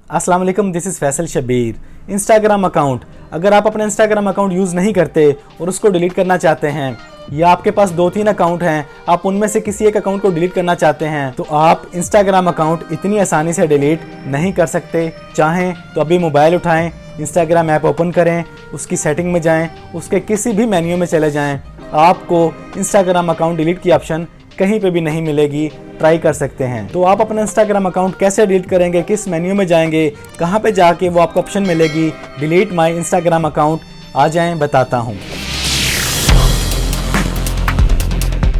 अस्सलाम वालेकुम, this is Faisal Shabbir. Instagram account, अगर आप अपना इंस्टाग्राम अकाउंट यूज़ नहीं करते और उसको डिलीट करना चाहते हैं, या आपके पास 2-3 अकाउंट हैं, आप उनमें से किसी एक अकाउंट को डिलीट करना चाहते हैं, तो आप इंस्टाग्राम अकाउंट इतनी आसानी से डिलीट नहीं कर सकते। चाहें तो अभी मोबाइल उठाएं, इंस्टाग्राम ऐप ओपन करें, उसकी सेटिंग में जाएं, उसके किसी भी मेन्यू में चले जाएं, आपको इंस्टाग्राम अकाउंट डिलीट की ऑप्शन कहीं पे भी नहीं मिलेगी। ट्राई कर सकते हैं। तो आप अपना इंस्टाग्राम अकाउंट कैसे डिलीट करेंगे, किस मेन्यू में जाएंगे, कहाँ पे जाके वो आपको ऑप्शन मिलेगी डिलीट माय इंस्टाग्राम अकाउंट, आ जाएं बताता हूँ।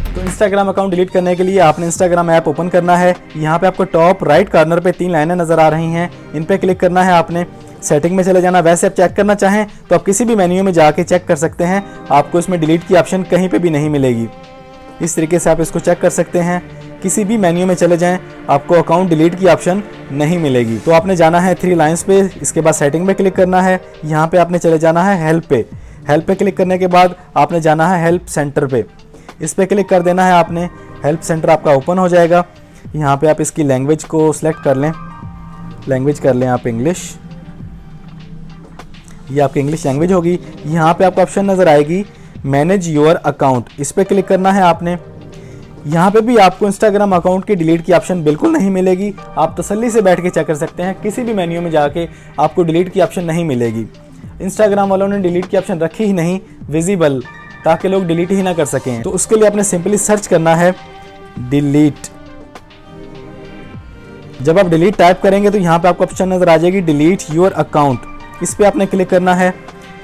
तो इंस्टाग्राम अकाउंट डिलीट करने के लिए आपने इंस्टाग्राम ऐप ओपन करना है। यहाँ पे आपको टॉप राइट कॉर्नर पे 3 लाइनें नज़र आ रही हैं, इन पे क्लिक करना है। आपने सेटिंग में चले जाना। वैसे आप चेक करना चाहें तो आप किसी भी मेन्यू में जाके चेक कर सकते हैं, आपको इसमें डिलीट की ऑप्शन कहीं पे भी नहीं मिलेगी। इस तरीके से आप इसको चेक कर सकते हैं। किसी भी मेन्यू में चले जाएं, आपको अकाउंट डिलीट की ऑप्शन नहीं मिलेगी। तो आपने जाना है 3 लाइंस पे, इसके बाद सेटिंग पे क्लिक करना है। यहाँ पे आपने चले जाना है हेल्प पे। हेल्प पे क्लिक करने के बाद आपने जाना है हेल्प सेंटर पे, इस पे क्लिक कर देना है आपने। हेल्प सेंटर आपका ओपन हो जाएगा। यहाँ पे आप इसकी लैंग्वेज को सिलेक्ट कर लें, लैंग्वेज कर लें आप इंग्लिश, ये आपकी इंग्लिश लैंग्वेज होगी। यहाँ पे आपको ऑप्शन नज़र आएगी मैनेज योर अकाउंट, इस पे क्लिक करना है आपने। यहाँ पे भी आपको इंस्टाग्राम अकाउंट की डिलीट की ऑप्शन बिल्कुल नहीं मिलेगी। आप तसल्ली से बैठ के चेक कर सकते हैं, किसी भी मेन्यू में जाके आपको डिलीट की ऑप्शन नहीं मिलेगी। इंस्टाग्राम वालों ने डिलीट की ऑप्शन रखी ही नहीं विजिबल, ताकि लोग डिलीट ही ना कर सकें। तो उसके लिए आपने सिंपली सर्च करना है डिलीट। जब आप डिलीट टाइप करेंगे तो यहाँ पे आपको ऑप्शन नजर आ जाएगी डिलीट योर अकाउंट, इस पे आपने क्लिक करना है।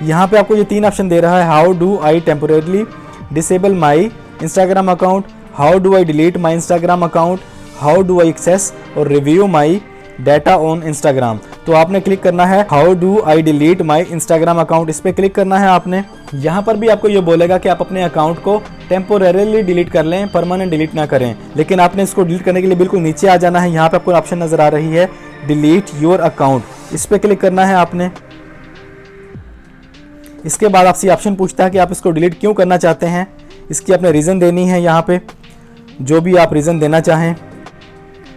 यहाँ पे आपको ये 3 ऑप्शन दे रहा है, how do I temporarily disable my Instagram account, how do I delete my Instagram account, how do I access और review my data on Instagram. तो आपने क्लिक करना है how do I delete my Instagram account, इस पे click करना है आपने। यहाँ पर भी आपको ये बोलेगा कि आप अपने अकाउंट को टेम्पोरेरली डिलीट कर लें, परमानेंट डिलीट ना करें, लेकिन आपने इसको डिलीट करने के लिए बिल्कुल नीचे आ जाना है। यहाँ पे आपको ऑप्शन नजर आ रही है डिलीट योर अकाउंट, इस पे क्लिक करना है आपने। इसके बाद आपसे ऑप्शन पूछता है कि आप इसको डिलीट क्यों करना चाहते हैं, इसकी आपने रीज़न देनी है। यहाँ पे जो भी आप रीज़न देना चाहें,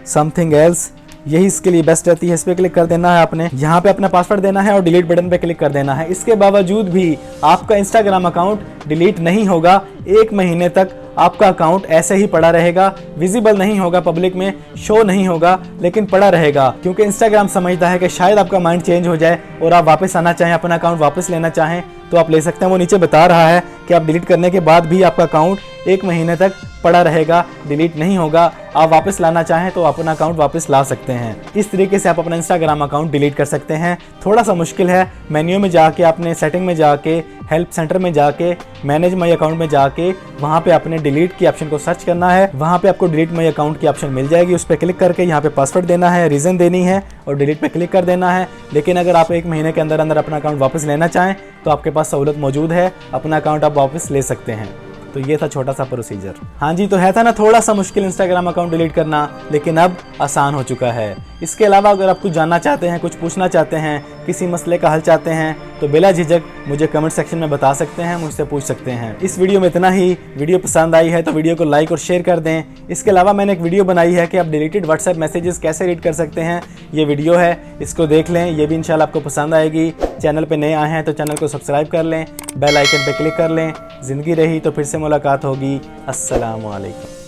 समथिंग एल्स, यही इसके लिए बेस्ट रहती है। इस पर क्लिक कर देना है आपने। यहाँ पे अपना पासवर्ड देना है और डिलीट बटन पे क्लिक कर देना है। इसके बावजूद भी आपका इंस्टाग्राम अकाउंट डिलीट नहीं होगा। 1 महीने तक आपका अकाउंट ऐसे ही पड़ा रहेगा, विजिबल नहीं होगा, पब्लिक में शो नहीं होगा, लेकिन पड़ा रहेगा, क्योंकि इंस्टाग्राम समझता है कि शायद आपका माइंड चेंज हो जाए और आप वापस आना चाहें, अपना अकाउंट वापस लेना चाहें तो आप ले सकते हैं। वो नीचे बता रहा है कि आप डिलीट करने के बाद भी आपका अकाउंट 1 महीने तक पड़ा रहेगा, डिलीट नहीं होगा। आप वापस लाना चाहें तो अपना अकाउंट वापस ला सकते हैं। इस तरीके से आप अपना इंस्टाग्राम अकाउंट डिलीट कर सकते हैं। थोड़ा सा मुश्किल है, मेन्यू में जाके आपने सेटिंग में जाके हेल्प सेंटर में जाके मैनेज माई अकाउंट में जाके वहाँ पे आपने डिलीट की ऑप्शन को सर्च करना है। वहाँ पे आपको डिलीट माई अकाउंट की ऑप्शन मिल जाएगी, उस पर क्लिक करके यहाँ पे पासवर्ड देना है, रीज़न देनी है और डिलीट पे क्लिक कर देना है। लेकिन अगर आप 1 महीने के अंदर अंदर अपना अकाउंट वापस लेना चाहें तो आपके पास सहूलत मौजूद है, अपना अकाउंट आप वापस ले सकते हैं। तो ये था छोटा सा प्रोसीजर। हाँ जी, तो है था ना थोड़ा सा मुश्किल इंस्टाग्राम अकाउंट डिलीट करना, लेकिन अब आसान हो चुका है। इसके अलावा अगर आप कुछ जानना चाहते हैं, कुछ पूछना चाहते हैं, किसी मसले का हल चाहते हैं, तो बिला झिझक मुझे कमेंट सेक्शन में बता सकते हैं, मुझसे पूछ सकते हैं। इस वीडियो में इतना ही। वीडियो पसंद आई है तो वीडियो को लाइक और शेयर कर दें। इसके अलावा मैंने एक वीडियो बनाई है कि आप डिलीटेड व्हाट्सएप मैसेजेस कैसे रीड कर सकते हैं, ये वीडियो है, इसको देख लें, ये भी इंशाल्लाह आपको पसंद आएगी। चैनल पे नए आए हैं तो चैनल को सब्सक्राइब कर लें, बेल आइकन पे क्लिक कर लें। ज़िंदगी रही तो फिर से मुलाकात होगी। अस्सलाम वालेकुम।